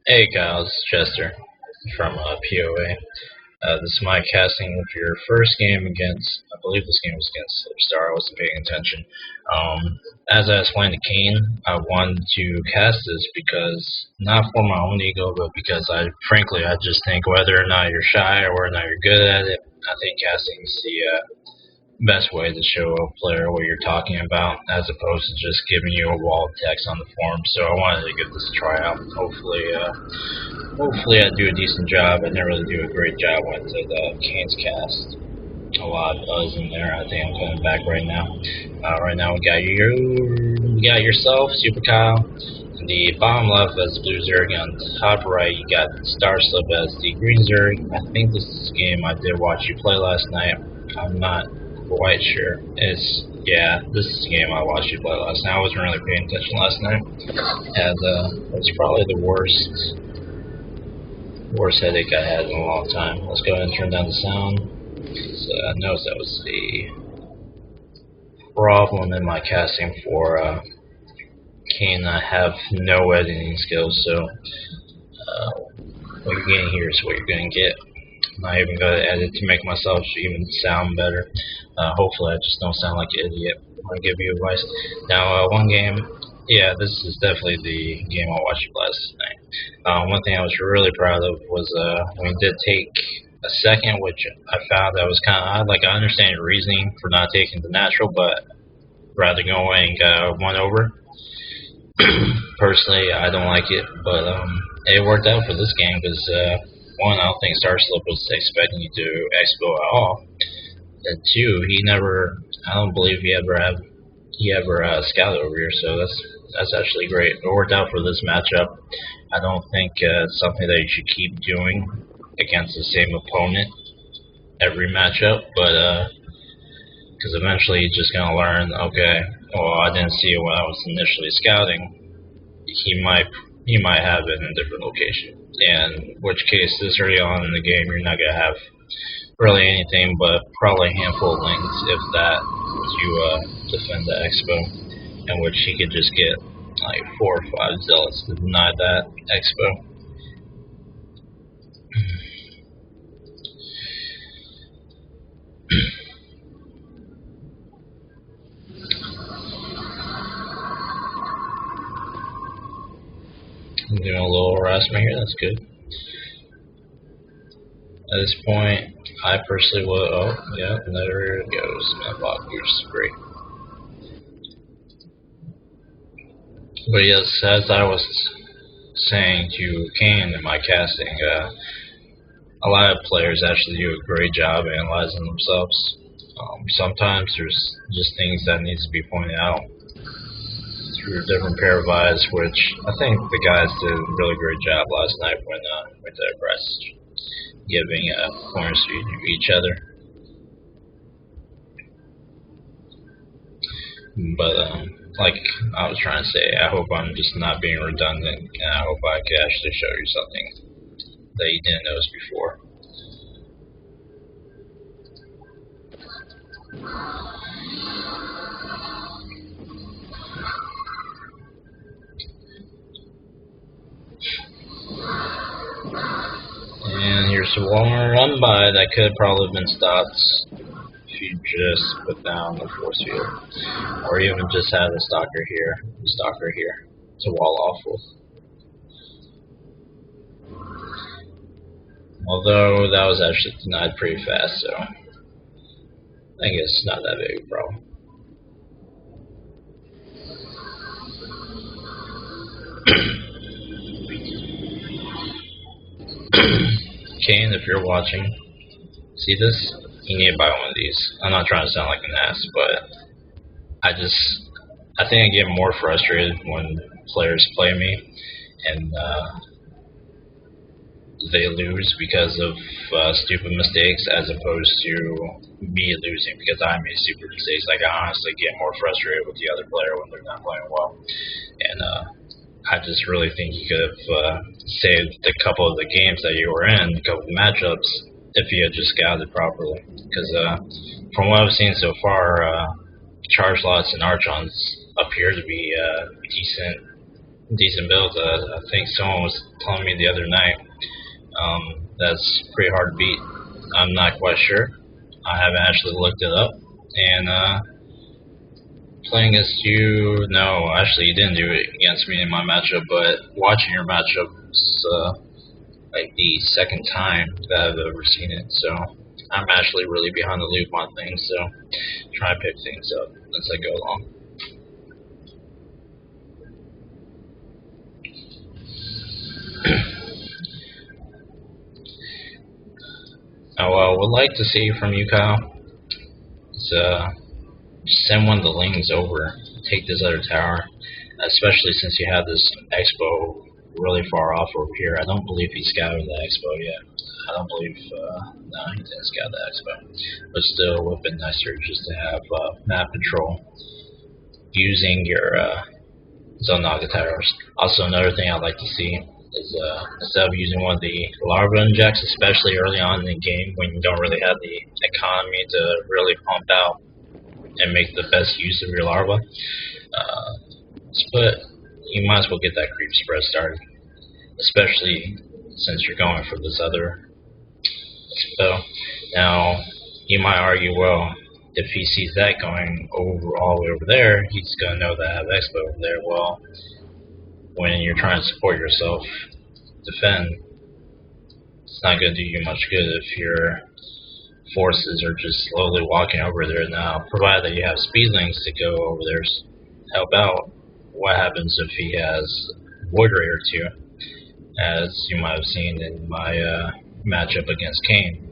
Hey Kyle, this is Chester from POA. This is my casting of your first game against, I believe this game was against Star. I wasn't paying attention. As I explained to Kane, I wanted to cast this because, not for my own ego, but because I just think whether or not you're shy or whether or not you're good at it, I think casting is the best way to show a player what you're talking about, as opposed to just giving you a wall of text on the forum. So I wanted to give this a try out. Hopefully I do a decent job. I never really do a great job when I did Kane's cast. A lot of buzz in there. I think I'm coming back right now. Right now we got yourself, SupahKyle. In the bottom left as the blue Zerg. On the top right you got StarSlip as the green Zerg. I think this is a game I did watch you play last night. I'm not quite sure. This is a game I watched you play last night. I wasn't really paying attention last night. And it was probably the worst headache I had in a long time. Let's go ahead and turn down the sound. So I noticed that was the problem in my casting for Kane. I have no editing skills, so what you're getting here is what you're going to get. I'm not even going to edit to make myself even sound better. Hopefully I just don't sound like an idiot. I'm going to give you advice. Now, one game, this is definitely the game I watched you last night. One thing I was really proud of was when you did take a second, which I found that was kind of odd. Like, I understand your reasoning for not taking the natural, but rather going one over. Personally, I don't like it, but it worked out for this game because one, I don't think StarSlip was expecting you to expo at all. And two, I don't believe he ever scouted over here, so that's actually great. It worked out for this matchup. I don't think it's something that you should keep doing against the same opponent every matchup, but because eventually you're just gonna learn. Okay, well, I didn't see it when I was initially scouting. He might have it in a different location. In which case, this early on in the game, you're not gonna have really anything but probably a handful of links, if that, to defend the expo, in which he could just get like 4 or 5 zealots to deny that expo. I'm doing a little harassment here, that's good. At this point, I personally would. Oh, yeah, there it goes. Manbot boost, great. But yes, as I was saying to Kane in my casting, a lot of players actually do a great job analyzing themselves. Sometimes there's just things that needs to be pointed out through a different pair of eyes, which I think the guys did a really great job last night when they pressed, giving pointers to each other. But like I was trying to say, I hope I'm just not being redundant, and I hope I can actually show you something that you didn't notice before. And here's a Walmart run by that could probably have been stopped if you just put down the force field, or even just had a stalker here to wall off with. Although that was actually denied pretty fast, so I guess it's not that big a problem. Kane, if you're watching, see this? You need to buy one of these. I'm not trying to sound like an ass, but I think I get more frustrated when players play me and they lose because of stupid mistakes, as opposed to me losing because I made stupid mistakes. Like, I honestly get more frustrated with the other player when they're not playing well, and I just really think you could have saved a couple of the games that you were in, a couple of matchups, if you had just scouted properly. Because from what I've seen so far, charge lots and archons appear to be decent decent build. I think someone was telling me the other night that's pretty hard to beat. I'm not quite sure. I haven't actually looked it up. And playing against you, no, actually you didn't do it against me in my matchup, but watching your matchup is like the second time that I've ever seen it. So I'm actually really behind the loop on things, so try to pick things up as I go along. Oh, would like to see from you, Kyle, is send one of the lings over, take this other tower, especially since you have this expo really far off over here. I don't believe he scouted the expo yet. I don't believe, no, he didn't scout the expo. But still, it would have been nicer just to have map control using your zone naga towers. Also, another thing I'd like to see is instead of using one of the larva injects, especially early on in the game when you don't really have the economy to really pump out and make the best use of your larva, but you might as well get that creep spread started, especially since you're going for this other spell. Now, you might argue, well, if he sees that going over all the way over there, he's going to know that I have expo over there. Well, when you're trying to support yourself, defend, it's not going to do you much good if your forces are just slowly walking over there now, provided that you have speedlings to go over there to help out. What happens if he has Void Ray or two, as you might have seen in my matchup against Kane?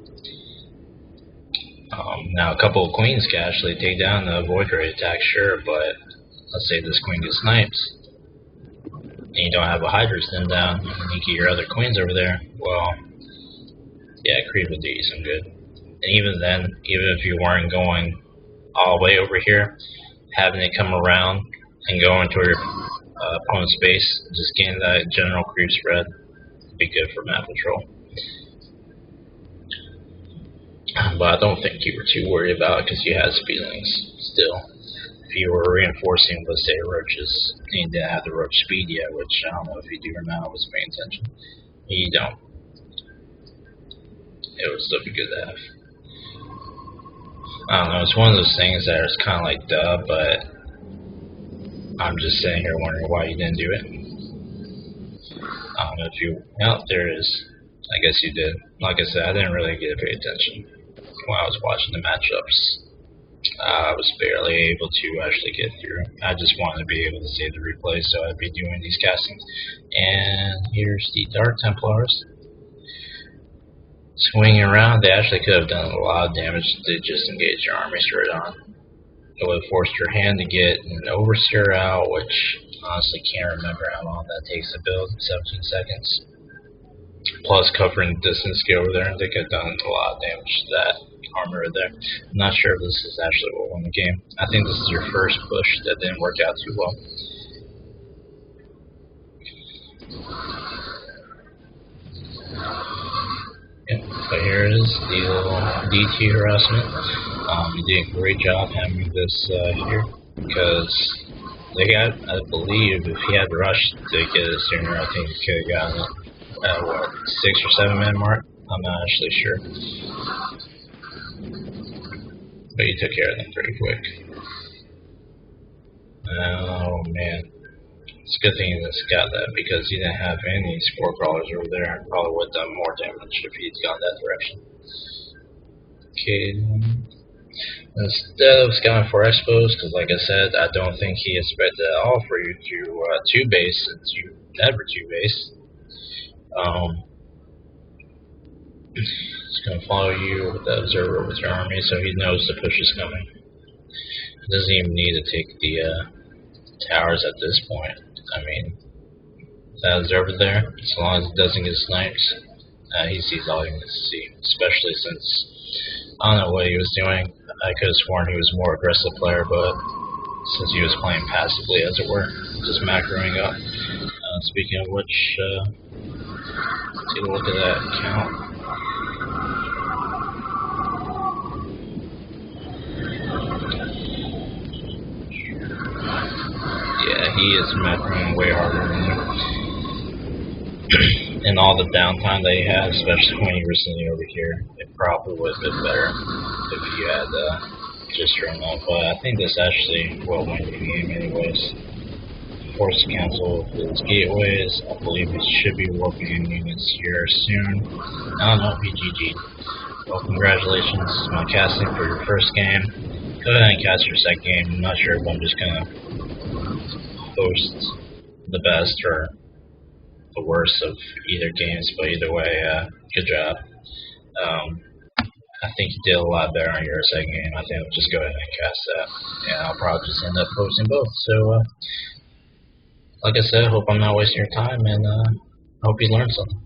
Now, a couple of queens can actually take down the Void Ray attack, sure, but let's say this queen gets sniped, and you don't have a Hydra stand down, and you get your other queens over there, well, yeah, creep would do you some good. And even then, even if you weren't going all the way over here, having it come around and go into your opponent's space, just getting that general creep spread would be good for map control. But I don't think you were too worried about it because you had speedlings still. If you were reinforcing, let's say, roaches, and you didn't have the roach speed yet, which I don't know if you do or not, I was paying attention. You don't. It would still be good to have. I don't know, it's one of those things that is kind of like duh, but I'm just sitting here wondering why you didn't do it. I don't know if you, oh, there it is. I guess you did. Like I said, I didn't really get to pay attention when I was watching the matchups. I was barely able to actually get through. I just wanted to be able to see the replay, so I'd be doing these castings. And here's the Dark Templars. Swinging around, they actually could have done a lot of damage to just engage your army straight on. It would have forced your hand to get an oversteer out, which honestly can't remember how long that takes to build, 17 seconds. Plus covering distance to get over there, they could have done a lot of damage to that armor right there. I'm not sure if this is actually what won the game. I think this is your first push that didn't work out too well. Yeah, so here it is, the little DT harassment. You did a great job having this here, because they got, I believe, if he had rushed to get it sooner, I think he could have gotten it at what, 6 or 7 minute mark? I'm not actually sure. But you took care of them pretty quick. Oh man. It's a good thing he got that, because he didn't have any spore crawlers over there. Probably would have done more damage if he'd gone that direction. Okay. Instead of scouting for expos, because like I said, I don't think he expected at all for you to 2-base, since you never 2-base. He's going to follow you with that observer with your army, so he knows the push is coming. He doesn't even need to take the towers at this point. I mean, that observer there, as long as it doesn't get sniped, he sees all he needs to see. Especially since, I don't know what he was doing. I could have sworn he was a more aggressive player, but since he was playing passively, as it were, just macroing up. Speaking of which, take a look at that count. Yeah, he is macroing way harder than you. And all the downtime that he had, especially when he was sitting over here, it probably would have been better if you had just thrown up. But I think this actually will win the game anyways. Forced to cancel his gateways. I believe he should be warping in units here soon. I don't know if he GG'd. Well, congratulations on casting for your first game. Go ahead and cast your second game. I'm not sure if I'm just gonna post the best or the worst of either games, but either way, good job. I think you did a lot better on your second game. I think I'll just go ahead and cast that, and I'll probably just end up posting both. So, like I said, I hope I'm not wasting your time, and I hope you learned something.